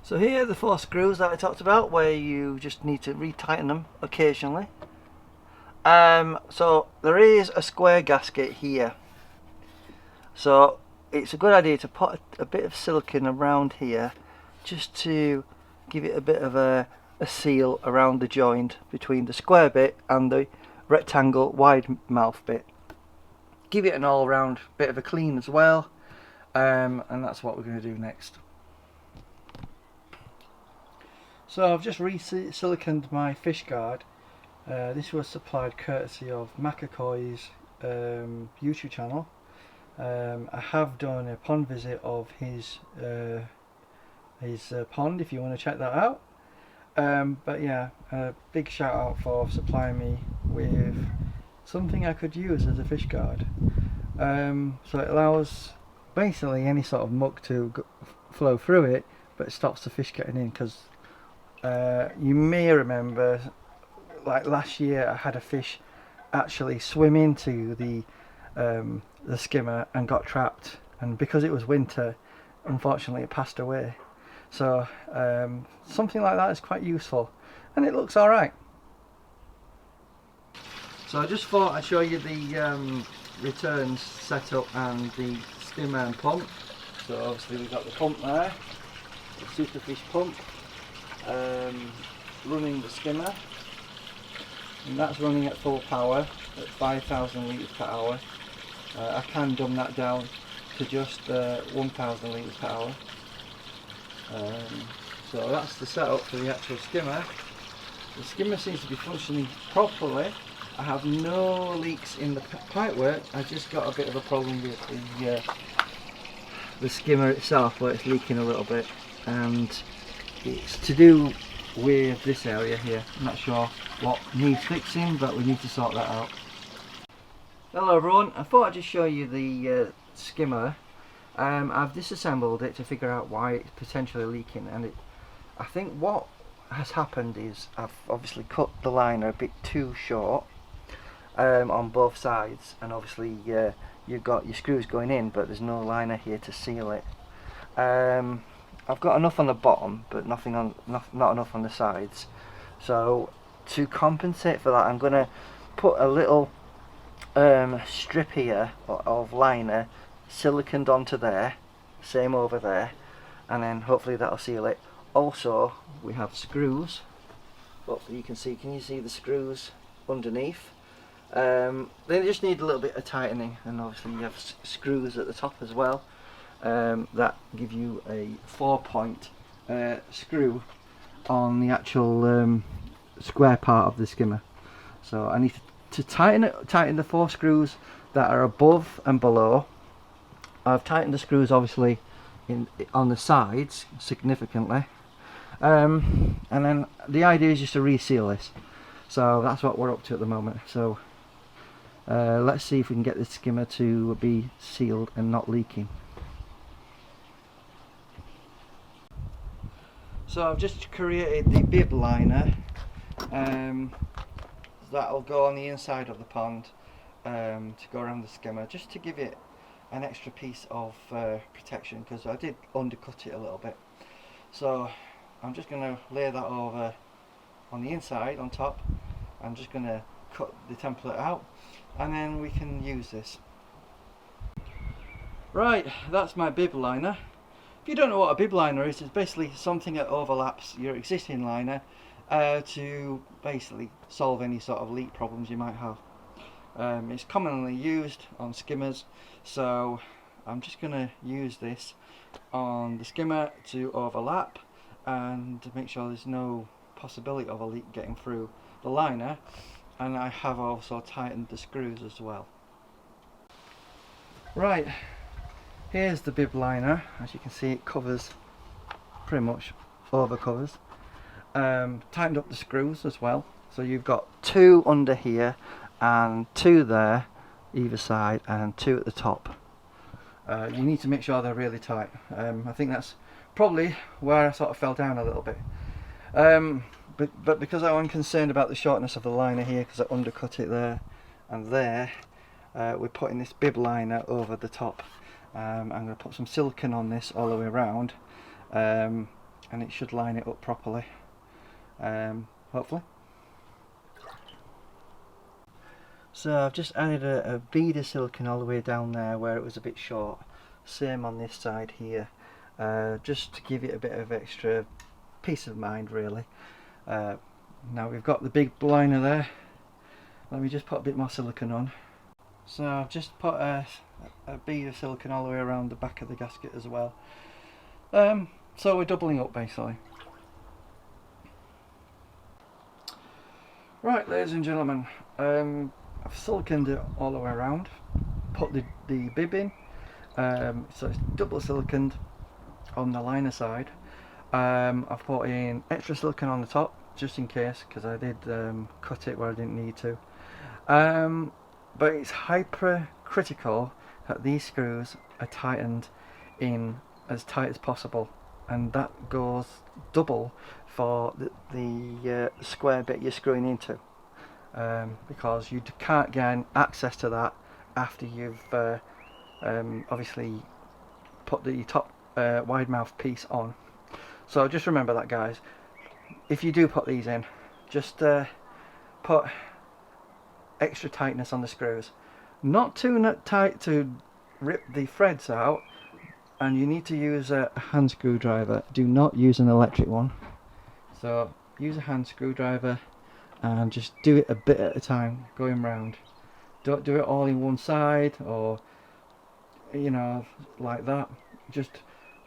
So here are the 4 screws that I talked about, where you just need to retighten them occasionally. So there is a square gasket here, so it's a good idea to put a bit of silicone around here just to give it a bit of a seal around the joint between the square bit and the rectangle wide mouth bit. Give it an all round bit of a clean as well, and that's what we're going to do next. So I've just re-siliconed my fish guard. This was supplied courtesy of Macacoy's YouTube channel. I have done a pond visit of his pond if you want to check that out. But yeah, a big shout out for supplying me with something I could use as a fish guard. So it allows basically any sort of muck to flow through it, but it stops the fish getting in, because you may remember, like last year, I had a fish actually swim into the skimmer and got trapped, and because it was winter, unfortunately it passed away. So something like that is quite useful, and it looks alright. So I just thought I'd show you the returns setup and the skimmer and pump. So obviously we've got the pump there, the Superfish pump, running the skimmer, and that's running at full power at 5,000 litres per hour. I can dumb that down to just 1,000 litres per hour. So that's the setup for the actual skimmer. The skimmer seems to be functioning properly. I have no leaks in the pipework. I just got a bit of a problem with the skimmer itself, where it's leaking a little bit, and it's to do with this area here. I'm not sure what needs fixing, but we need to sort that out. Hello everyone, I thought I'd just show you the skimmer. I've disassembled it to figure out why it's potentially leaking, and I think what has happened is I've obviously cut the liner a bit too short on both sides, and obviously you've got your screws going in, but there's no liner here to seal it. I've got enough on the bottom, but not enough on the sides. So to compensate for that, I'm going to put a little strip here of liner siliconed onto there, same over there, and then hopefully that'll seal it. Also, we have screws. Hopefully you can see. Can you see the screws underneath? They just need a little bit of tightening, and obviously you have screws at the top as well. That give you a 4-point screw on the actual square part of the skimmer. So I need to tighten the 4 screws that are above and below. I've tightened the screws obviously on the sides significantly, and then the idea is just to reseal this. So that's what we're up to at the moment. So let's see if we can get this skimmer to be sealed and not leaking. So I've just created the bib liner. That'll go on the inside of the pond to go around the skimmer, just to give it an extra piece of protection, because I did undercut it a little bit. So I'm just going to lay that over on the inside, on top. I'm just going to cut the template out, and then we can use this. Right, that's my bib liner. If you don't know what a bib liner is, it's basically something that overlaps your existing liner to basically solve any sort of leak problems you might have. It's commonly used on skimmers, so I'm just going to use this on the skimmer to overlap and to make sure there's no possibility of a leak getting through the liner. And I have also tightened the screws as well. Right, here's the bib liner. As you can see, it covers, pretty much over covers. Tightened up the screws as well, so you've got 2 under here and 2 there either side and 2 at the top. You need to make sure they're really tight. I think that's probably where I sort of fell down a little bit, but because I'm concerned about the shortness of the liner here, because I undercut it there and there, we're putting this bib liner over the top. I'm going to put some silicone on this all the way around, and it should line it up properly, hopefully. So I've just added a bead of silicone all the way down there where it was a bit short. Same on this side here, just to give it a bit of extra peace of mind really. Now we've got the big liner there. Let me just put a bit more silicone on. So I've just put a bead of silicone all the way around the back of the gasket as well. So we're doubling up basically. Right, ladies and gentlemen, I've siliconed it all the way around, put the bib in, so it's double siliconed on the liner side. I've put in extra silicone on the top just in case, because I did cut it where I didn't need to. But it's hyper critical that these screws are tightened in as tight as possible, and that goes double for the square bit you're screwing into, because you can't gain access to that after you've obviously put the top wide mouth piece on. So just remember that, guys. If you do put these in, just put extra tightness on the screws. Not too tight to rip the threads out, and you need to use a hand screwdriver. Do not use an electric one. So use a hand screwdriver and just do it a bit at a time, going round. Don't do it all in one side, or you know, like that. Just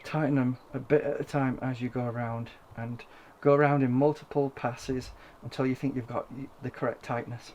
tighten them a bit at a time as you go around, and go around in multiple passes until you think you've got the correct tightness.